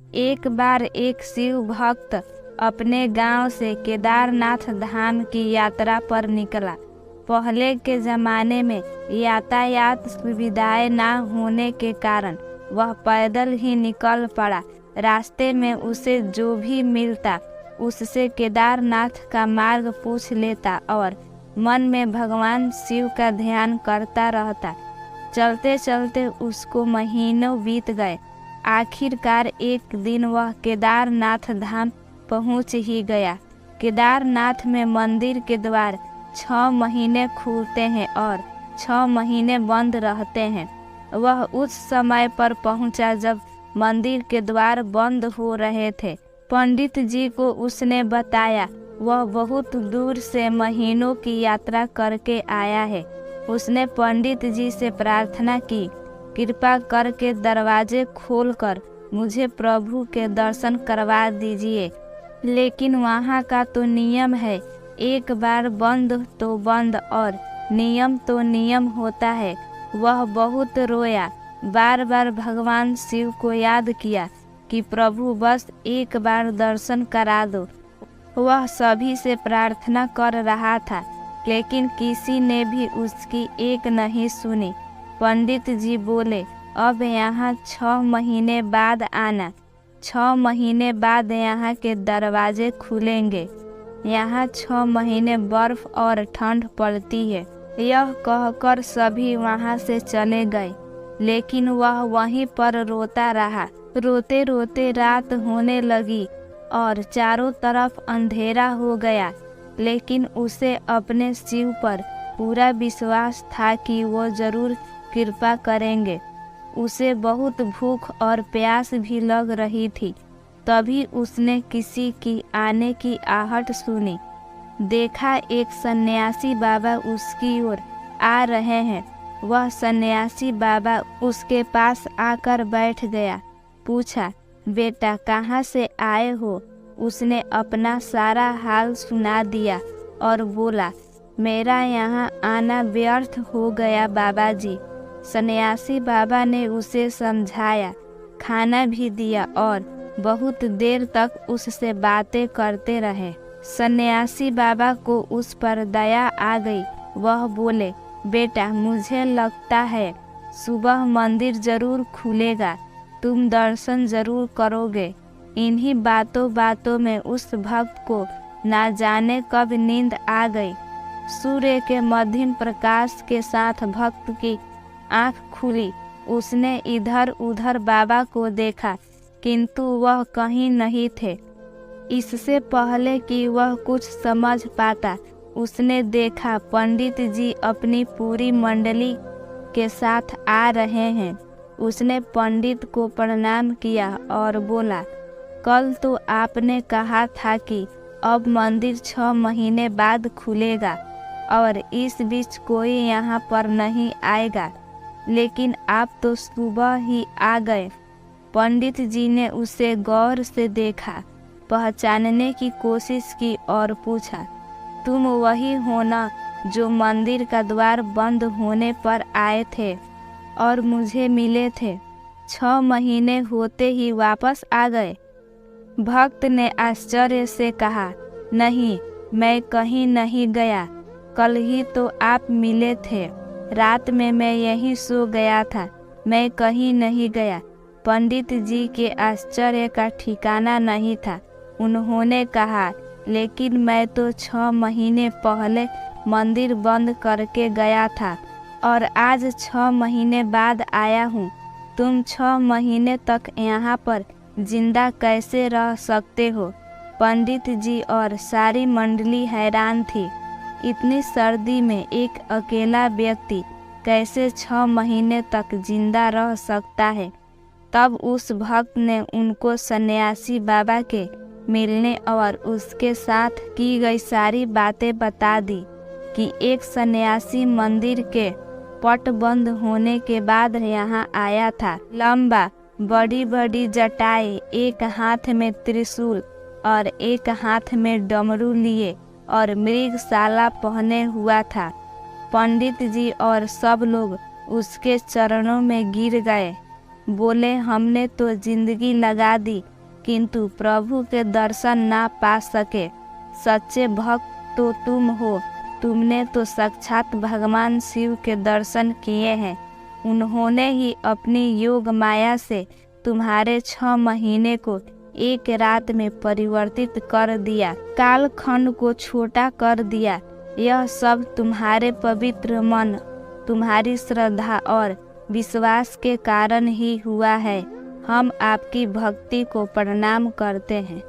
एक बार एक शिव भक्त अपने गांव से केदारनाथ धाम की यात्रा पर निकला। पहले के ज़माने में यातायात सुविधाएं न होने के कारण वह पैदल ही निकल पड़ा। रास्ते में उसे जो भी मिलता उससे केदारनाथ का मार्ग पूछ लेता और मन में भगवान शिव का ध्यान करता रहता। चलते चलते उसको महीनों बीत गए। आखिरकार एक दिन वह केदारनाथ धाम पहुंच ही गया। केदारनाथ में मंदिर के द्वार 6 महीने खुलते हैं और 6 महीने बंद रहते हैं। वह उस समय पर पहुंचा जब मंदिर के द्वार बंद हो रहे थे। पंडित जी को उसने बताया वह बहुत दूर से महीनों की यात्रा करके आया है। उसने पंडित जी से प्रार्थना की, कृपा करके दरवाजे खोलकर मुझे प्रभु के दर्शन करवा दीजिए। लेकिन वहाँ का तो नियम है, एक बार बंद तो बंद और नियम तो नियम होता है। वह बहुत रोया, बार बार भगवान शिव को याद किया कि प्रभु बस एक बार दर्शन करा दो। वह सभी से प्रार्थना कर रहा था लेकिन किसी ने भी उसकी एक नहीं सुनी। पंडित जी बोले, अब यहाँ 6 महीने बाद आना। 6 महीने बाद यहाँ के दरवाजे खुलेंगे। यहाँ 6 महीने बर्फ और ठंड पड़ती है। यह कहकर सभी वहाँ से चले गए, लेकिन वह वहीं पर रोता रहा। रोते रोते रात होने लगी और चारों तरफ अंधेरा हो गया, लेकिन उसे अपने शिव पर पूरा विश्वास था कि वो जरूर कृपा करेंगे। उसे बहुत भूख और प्यास भी लग रही थी। तभी उसने किसी की आने की आहट सुनी। देखा एक सन्यासी बाबा उसकी ओर आ रहे हैं। वह सन्यासी बाबा उसके पास आकर बैठ गया। पूछा, बेटा कहाँ से आए हो? उसने अपना सारा हाल सुना दिया और बोला, मेरा यहाँ आना व्यर्थ हो गया बाबा जी। सन्यासी बाबा ने उसे समझाया, खाना भी दिया और बहुत देर तक उससे बातें करते रहे। सन्यासी बाबा को उस पर दया आ गई। वह बोले, बेटा मुझे लगता है सुबह मंदिर जरूर खुलेगा, तुम दर्शन जरूर करोगे। इन्हीं बातों बातों में उस भक्त को ना जाने कब नींद आ गई। सूर्य के मध्यम प्रकाश के साथ भक्त की आंख खुली। उसने इधर उधर बाबा को देखा, किंतु वह कहीं नहीं थे। इससे पहले कि वह कुछ समझ पाता, उसने देखा पंडित जी अपनी पूरी मंडली के साथ आ रहे हैं। उसने पंडित को प्रणाम किया और बोला, कल तो आपने कहा था कि अब मंदिर 6 महीने बाद खुलेगा और इस बीच कोई यहाँ पर नहीं आएगा, लेकिन आप तो सुबह ही आ गए। पंडित जी ने उसे गौर से देखा, पहचानने की कोशिश की और पूछा, तुम वही हो ना जो मंदिर का द्वार बंद होने पर आए थे और मुझे मिले थे? 6 महीने होते ही वापस आ गए? भक्त ने आश्चर्य से कहा, नहीं, मैं कहीं नहीं गया। कल ही तो आप मिले थे। रात में मैं यहीं सो गया था, मैं कहीं नहीं गया। पंडित जी के आश्चर्य का ठिकाना नहीं था। उन्होंने कहा, लेकिन मैं तो 6 महीने पहले मंदिर बंद करके गया था और आज 6 महीने बाद आया हूँ। तुम 6 महीने तक यहाँ पर जिंदा कैसे रह सकते हो? पंडित जी और सारी मंडली हैरान थी। इतनी सर्दी में एक अकेला व्यक्ति कैसे 6 महीने तक जिंदा रह सकता है? तब उस भक्त ने उनको सन्यासी बाबा के मिलने और उसके साथ की गई सारी बातें बता दी कि एक सन्यासी मंदिर के पट बंद होने के बाद यहाँ आया था। लंबा, बड़ी बड़ी जटाएं, एक हाथ में त्रिशूल और एक हाथ में डमरू लिए और मृगशाला पहने हुआ था। पंडित जी और सब लोग उसके चरणों में गिर गए। बोले, हमने तो जिंदगी लगा दी किंतु प्रभु के दर्शन ना पा सके। सच्चे भक्त तो तुम हो, तुमने तो साक्षात भगवान शिव के दर्शन किए हैं। उन्होंने ही अपनी योग माया से तुम्हारे 6 महीने को एक रात में परिवर्तित कर दिया, कालखंड को छोटा कर दिया। यह सब तुम्हारे पवित्र मन, तुम्हारी श्रद्धा और विश्वास के कारण ही हुआ है। हम आपकी भक्ति को प्रणाम करते हैं।